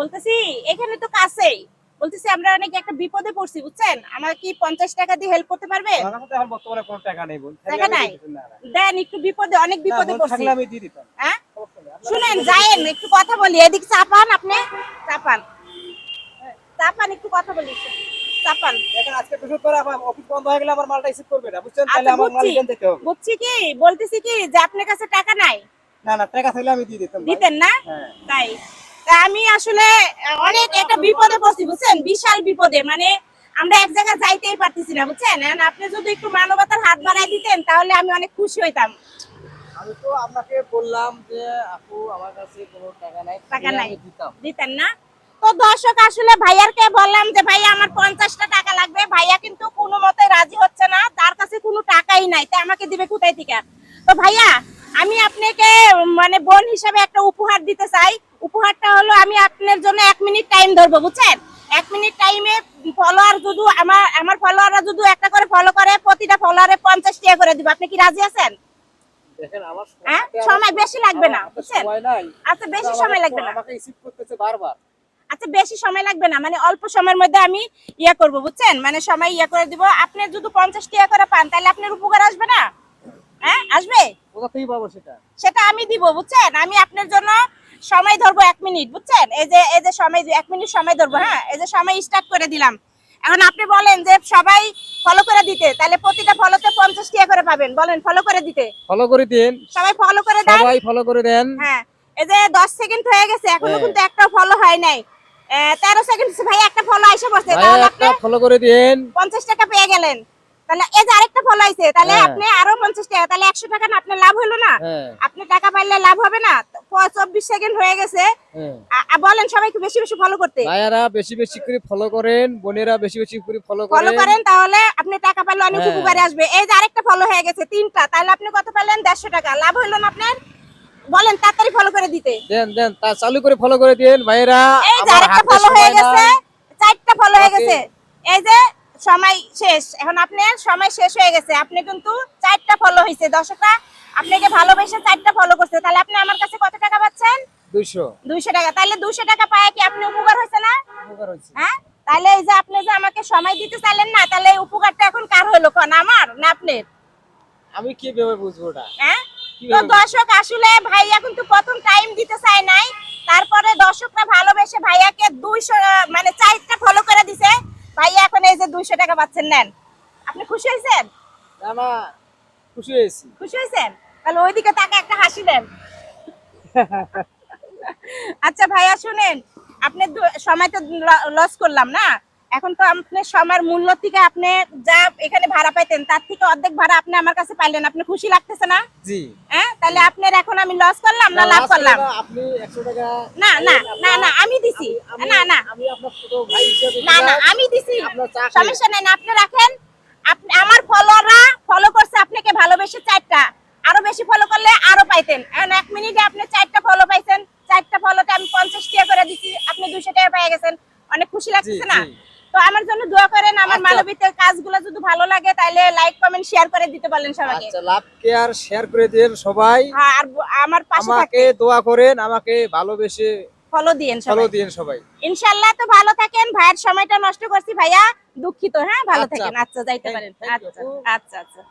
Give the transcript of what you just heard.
বলতেছি এখানে তো কাছেই, বলতেছি আমরা অনেক একটা বিপদে পড়ছি বুঝছেন, আমার কি 50 টাকা দিয়ে হেল্প করতে পারবে? আমার কাছে এখন বর্তমানে কোনো টাকা নেই বোন। টাকা নাই? দেন, একটু বিপদে, অনেক না বিপদে বোন, পড়ছি। থাকলে আমি দিয়ে দিতাম। হ্যাঁ সমস্যা নেই। আপনার শুনেন, কাছে যায়েন একটু কথা বলি, এদিক চাপান, আপনি চাপান, চাপান, একটু কথা বলি, চাপান। দেখেন আজকে বৃহস্পতিবার আমার অফিস বন্ধ হয়ে গেলে আমার মালটা রিসিভ করবে না, বুঝছেন? তাহলে আচ্ছা আমার মাল বুঝছি, রিটার্ন দিতে হবে। বুঝছি কি বলতেছি কি যে আপনার কাছে টাকা নাই, না না, টাকা থাকলে আমি দিয়ে দিতাম ভাই। দিতেন না? হ্যাঁ। তাই তা আমি আসলে অনেক একটা বিপদে পড়ছি বুঝছেন, বিশাল বিপদে, মানে আমরা এক জায়গায় যাইতেই পারতেছি না বুঝছেন। এখন আপনি যদি একটু মানবতার হাত বাড়ায় দিতেন তাহলে আমি অনেক খুশি হইতাম। আমি তো আপনাকে বললাম যে আপু আমার কাছে কোনো টাকা নাই, টাকা থাকলে নাই, আমি দিতাম। দিতেন না? তো দর্শক আসলে ভাইয়ারকে বললাম যে ভাইয়া আমার 50টা টাকা লাগবে, ভাইয়া কিন্তু কোনো মতে রাজি হচ্ছে না, তার কাছে কোনো টাকাই নাই, তাই আমাকে দিবে কোথায় থেকে? তো ভাইয়া আমি আপনাকে মানে বোন হিসেবে একটা উপহার দিতে চাই। উপহারটা হলো আমি আপনার জন্য 1 মিনিট টাইম ধরবো বুঝছেন। 1 মিনিট টাইমে ফলোয়ার যদি আমার ফলোয়াররা যদি একটা করে ফলো করে, প্রতিটা ফলোয়ারে 50 টাকা করে দিব, আপনি কি রাজি আছেন? দেখেন আমার হ্যাঁ, সময় বেশি লাগবে না বুঝছেন। সময় নাই। আচ্ছা বেশি সময় লাগবে না, আমাকে রিসিভ করতেছে বারবার। আচ্ছা বেশি সময় লাগবে না, মানে অল্প সময়ের মধ্যে আমি ইয়া করব বুঝছেন, মানে সময় ইয়া করে দিব। আপনি যদি 50 টাকা করে পান তাহলে আপনার উপকার আসবে না? হ্যাঁ আসবে, কোথা থেকে পাবো সেটা? সেটা আমি দিব বুঝছেন। আমি আপনার জন্য সময় ধরবো 1 মিনিট বুঝছেন, এই যে সময় 1 মিনিট সময় ধরবো। হ্যাঁ, এই যে সময় স্টার্ট করে দিলাম। এখন আপনি বলেন যে সবাই ফলো করে দিতে, তাহলে প্রতিটা ফলোতে 50 টাকা করে পাবেন, বলেন ফলো করে দিতে। ফলো করে দিন, সবাই ফলো করে দেন। সবাই ফলো করে দেন। হ্যাঁ, এই যে 10 সেকেন্ড হয়ে গেছে, এখনো হ্যাঁ। কিন্তু একটাও ফলো হয় নাই। 13 সেকেন্ড ভাই, একটা ফলো আইসা পড়ছে, ভাই তাহলে আপনি একটা ফলো করে দিন। 50 টাকা পেয়ে গেলেন। তাহলে এই যে আরেকটা ফলো আইছে, তাহলে হ্যাঁ। আপনি আরো 50 টাকা, তাহলে 100 টাকা না আপনার লাভ হলো না? হ্যাঁ। আপনি টাকা পাইলে লাভ হবে না? 24 সেকেন্ড হয়ে গেছে। হ্যাঁ। বলেন সবাইকে বেশি বেশি ফলো করতে। ভাইয়ারা বেশি বেশি করে ফলো করেন, বোনেরা বেশি বেশি করে ফলো ফলো করেন। করেন, তাহলে আপনি টাকা পেলে অনেক হ্যাঁ। উপকারে আসবে। এই যে আরেকটা ফলো হয়ে গেছে, 3টা, তাহলে আপনি কত পেলেন? 150 টাকা লাভ হলো না আপনার? বলেন তাড়াতাড়ি ফলো করে দিতে। দেন দেন, তা চালু করে ফলো করে দিন ভাইয়েরা। এই যে আমার আরেকটা হাতে ফলো হয়ে সময় গেছে, নাই। 4টা ফলো হয়ে আমাকে গেছে। এই যে সময় শেষ, এখন আপনার সময় শেষ হয়ে গেছে, আপনি কিন্তু 4টা ফলো হয়েছে। দর্শকরা আপনাকে ভালোবেসে 4টা ফলো করছে, তাহলে আপনি আমার কাছে কত টাকা পাচ্ছেন? 200 200 টাকা। তাহলে 200 টাকা পায় কি আপনি উপকার হয়েছে না? উপকার হয়েছে। হ্যাঁ, তাহলে এই যে আপনি যে আমাকে সময় দিতে চাইলেন না, তাহলে এই উপকারটা এখন কার হলো কোন, আমার না আপনার? আমি কিভাবে বুঝবো ওটা? হ্যাঁ, তো কিভাবে দর্শক আসলে ভাইয়া কিন্তু প্রথম টাইম দিতে চায় নাই, তারপরে দর্শকরা ভালোবেসে ভাইয়াকে 200 মানে 4টা ফলো করে দিছে। ভাইয়া এখন এই যে 200 টাকা পাচ্ছেন, নেন। আপনি খুশি হয়েছেন? না না, খুশি হয়েছি। খুশি হয়েছেন? তাহলে ওইদিকে তাকে একটা হাসি দেন। আচ্ছা ভাইয়া শুনেন, আপনি সময় তো লস করলাম না, এখন তো আপনি সময়ের মূল্য থেকে আপনি যা এখানে ভাড়া পাইতেন তার থেকে অর্ধেক ভাড়া আপনি আমার কাছে পাইলেন, আপনি খুশি লাগতেছে না? জি। হ্যাঁ, তাহলে আপনার এখন আমি লস করলাম না লাভ করলাম? আপনি 100 টাকা না না না না, আমি দিছি। না না আমি আপনার ছোট ভাই হিসেবে না না, দিলাম। আমি দিছি, আপনার চাকরি। সমস্যা নাই, না আপনি রাখেন। আপনি আমার ফলোয়াররা ফলো করছে আপনাকে ভালোবেসে 4টা, আরো বেশি ফলো করলে আরো পাইতেন। এখন 1 মিনিটে আপনি 4টা ফলো পাইছেন, 4টা ফলোতে আমি 50 টাকা করে দিছি, আপনি 200 টাকা পেয়ে গেছেন। অনেক খুশি জি লাগতেছে না? জি। তো আমার জন্য দোয়া করেন, আমার আচ্ছা। মানবিকের কাজগুলো যদি ভালো লাগে তাহলে লাইক কমেন্ট শেয়ার করে দিতে বলেন সবাইকে। আচ্ছা, লাভ কেয়ার শেয়ার করে দেন সবাই। হ্যাঁ, আর আমার পাশে আমাকে থাকতে দোয়া করেন, আমাকে ভালোবেসে ফলো দিয়েন ফলো সবাই। দিন সবাই। ইনশাআল্লাহ। তো ভালো থাকেন, ভাইয়ের সময়টা নষ্ট করছি ভাইয়া, দুঃখিত। হ্যাঁ, ভালো আচ্ছা। থাকেন। আচ্ছা যাইতে Thank- পারেন। thank you, আচ্ছা আপু। আচ্ছা আচ্ছা।